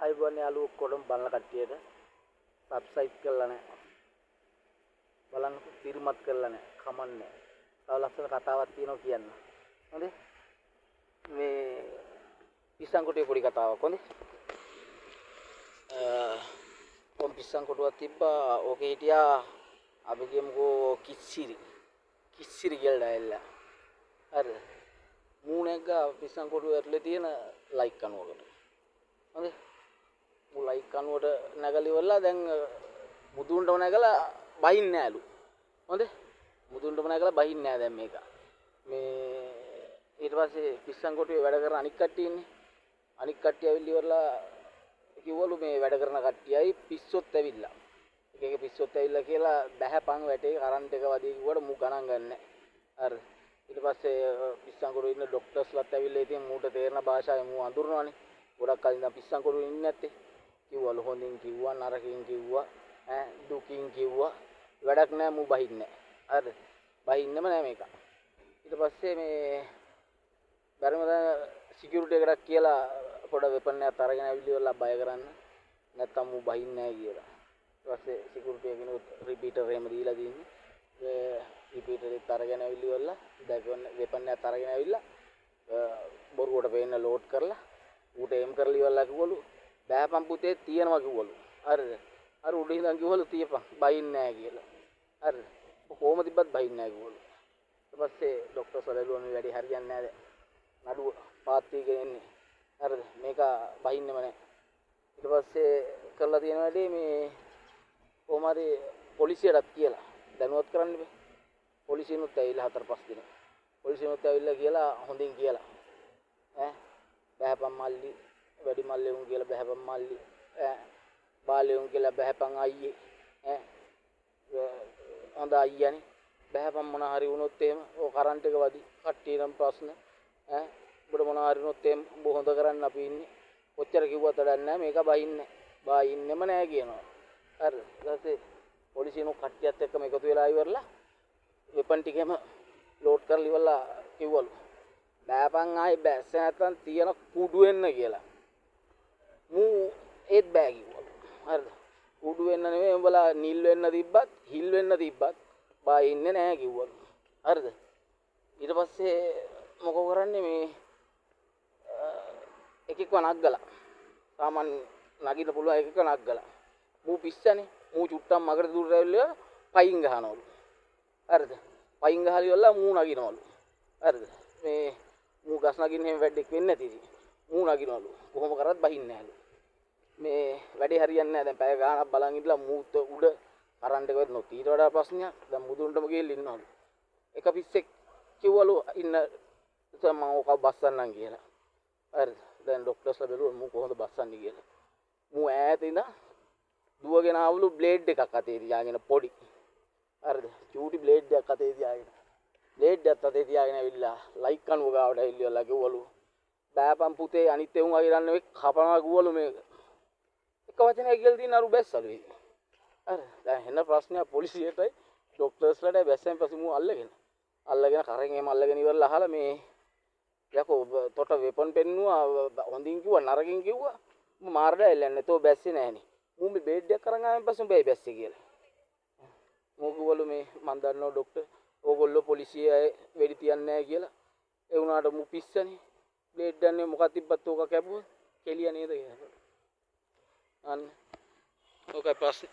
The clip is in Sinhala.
අයිබෝන් යාළුවෝ ඔක්කොටම බලන කට්ටියට සබ්ස්ක්‍රයිබ් කරලා නැහැ. බලන්න පිරිමත් කරලා නැහැ. කමන්නේ. තව ලස්සන කතාවක් තියෙනවා කියන්න. හොඳේ? මේ පිස්සන් කොටුවේ පොඩි කතාවක් හොඳේ? කොම් පිස්සන් කොටුවක් තිබ්බා. ඕකේ හිටියා අපි කියමුකෝ කිස්සිරි කියලා ඩයල්ලා. හරිද? මූණෙක් ගා පිස්සන් කොටුවේ ඇතුලේ තියෙන ලයික් කනුවකට. හොඳේ? මුලයි කනුවට නැගලිවලා දැන් මුදුන්ටම නැගලා බහින්නේ නෑලු. හොඳේ? මුදුන්ටම නැගලා බහින්නේ නෑ දැන් මේක. මේ ඊට පස්සේ පිස්සන් කොටුවේ වැඩ කරන අනික් කට්ටිය ඉන්නේ. අනික් කට්ටිය ඇවිල්ලි ඉවරලා කිව්වලු මේ වැඩ කරන කට්ටියයි පිස්සොත් ඇවිල්ලා. එක පිස්සොත් ඇවිල්ලා කියලා බැහැපන් වැටේ කරන්ට් එක වදී කිව්වට මු ගණන් ගන්නෑ. හරි. ඊට පස්සේ පිස්සන් කොටුවේ ඉන්න ડોක්ටර්ස්ලාත් ඇවිල්ලා ඉතින් මූට තේරෙන භාෂාවෙන් මූ අඳුරනවානේ. ගොඩක් කලින් ඉඳන් පිස්සන් කොටුවේ ඉන්නේ නැත්තේ. කිව්වලු හොඳින් කිව්වා නරකින් කිව්වා දුකින් කිව්වා වැඩක් නෑ මු බහින්නේ නෑ. හරිද? බහින්නෙම නෑ මේක. ඊට පස්සේ මේ බැරිම සිකියුරිටි එකකට කියලා පොඩ වෙපන් එකක් අරගෙන ඇවිල්ලි වල බය කරන්න. නැත්තම් මු බහින්නේ නෑ කියලා. ඊට පස්සේ සිකියුරිටි එකකිනුත් රිපීටර් එහෙම දීලා දින්නේ. ඒ රිපීටර් එකත් අරගෙන ඇවිල්ලි වල දැන් වෙපන් එකක් අරගෙන ඇවිල්ලා බොරුවට පේන්න ලෝඩ් කරලා ඌට එම් කරලා ඉවරලා කිව්වලු බෑපන් පුතේ තියනවා කිව්වලු. හරිද? අර උඩ ඉඳන් කිව්වලු තියපන් බයින්නේ නැහැ කියලා. හරිද? කොහොම තිබ්බත් බයින්නේ නැහැ කිව්වලු. ඊට පස්සේ ડોක්ටර්ස් වලලුවා මේ වැඩි හරියන්නේ නැහැ දැන්. නඩුව පාත් වීගෙන එන්නේ. හරිද? මේක බයින්නෙම නැහැ. ඊට පස්සේ කරලා තියෙන වැඩේ මේ කොහොම හරි පොලිසියටත් කියලා දැනුවත් කරන්න බෑ. පොලිසියනුත් ඇවිල්ලා 4-5 දිනක්. පොලිසියනුත් ඇවිල්ලා කියලා හොඳින් කියලා. බෑපන් මල්ලි වැඩි මල්ලේ උන් කියලා බහැපන් මල්ලි බාලේ උන් කියලා බහැපන් අයියේ හොඳ අයියානේ බහැපන් මොන හරි වුණොත් එහෙම ඔය කරන්ට් එක වදි කට්ටියනම් ප්‍රශ්න ඔබට මොන හරි වුණොත් එහෙම ඔබ හොඳ කරන්න අපි ඉන්නේ කොච්චර කිව්වත් වැඩක් නැහැ මේක බයින්නෙම නැහැ කියනවා. හරිද? ඊට පස්සේ පොලිසියනෝ කට්ටියත් එක්කම එකතු වෙලා ඉවරලා වෙපන් ටිකම ලෝඩ් කරලා ඉවරලා කිව්වලු බෑපන් ආයි බැස්ස නැත්තම් තියන කුඩු වෙන්න කියලා. මූ ඒත් බෑ කිව්වලු. හරිද? කුඩු වෙන්න නෙමෙයි උඹලා නිල් වෙන්න තිබ්බත් හිල් වෙන්න තිබ්බත් බා ඉන්නේ නැහැ කිව්වලු. හරිද? ඊට පස්සේ මොකෝ කරන්නේ මේ එකෙක්ව නග්ගලා. සාමාන්‍ය නගින්න පුළුවන් එකෙක්ව නග්ගලා. මූ පිස්සනේ. මූ චුට්ටක් මගට දුරට ඇවිල්ලා පයින් ගහනවලු. හරිද? පයින් ගහලා ඉවරලා මූ නගිනවලු. හරිද? මේ මූ ගස් නගින්න හැම වැඩක් වෙන්නේ නැති ඉතින්. මූ නගිනවලු. කොහොම කරත් බහින්නේ නැහැලු. මේ වැඩේ හරියන්නේ නැහැ. දැන් පැය ගාණක් බලන් ඉඳලා මූත් උඩ කරන්ට් එක වෙන්නොත් ඊට වඩා ප්‍රශ්නයක්. දැන් මුදුන්ටම ගිහින් ඉන්නවලු. එක පිස්සෙක් කිව්වලු ඉන්න මම ඔක බස්සන්නම් කියලා. හරිද? දැන් ડોක්ටර්ස්ලා බැලුවා මූ කොහොමද බස්සන්නේ කියලා. මූ ඈත ඉඳන් දුවගෙන ආවලු බ්ලේඩ් එකක් අතේ තියාගෙන පොඩි. හරිද? චූටි බ්ලේඩ් එකක් අතේ තියාගෙන. බ්ලේඩ් එකත් අතේ තියාගෙන ඇවිල්ලා ලයික් කනුව ගාවට ඇවිල්ලා කිව්වලු බෑපන් පුතේ අනිත් එවුන් වගේ දන්නේ නෙවෙයි කපනවා කිව්වලු මේක. එක වචනයක් කියලා තියෙන අරු බැස්සලු ඒක. හරි. දැන් එන ප්‍රශ්නය පොලිසියටයි ડોක්ටර්ස්ලාටයි බැස්සෙන් පස්සේ මූ අල්ලගෙන කරෙන් එහෙම අල්ලගෙන ඉවරලා අහලා මේ යකෝ තොට වෙපන් පෙන්නුවා හොඳින් කිව්වා නරකින් කිව්වා මම මාරඩ එල්ලන්නේ නැතෝ බැස්සේ නැහනේ. මූ මේ බේඩ් එක කරන් ආවෙන් පස්සේ උඹයි බැස්සේ කියලා. මූ කිව්වලු මේ මන් දන්නවා ડોක්ටර් ඕගොල්ලෝ පොලිසිය වෙඩි තියන්නේ නැහැ කියලා. ඒ වුණාට මූ පිස්සනේ. බ්ලේඩ් ගන්නේ මොකක්ද තිබ්බත් ඕක කැපුවා. කෙලිය නේද කියලා. අන්න ඕකයි ප්‍රශ්නේ.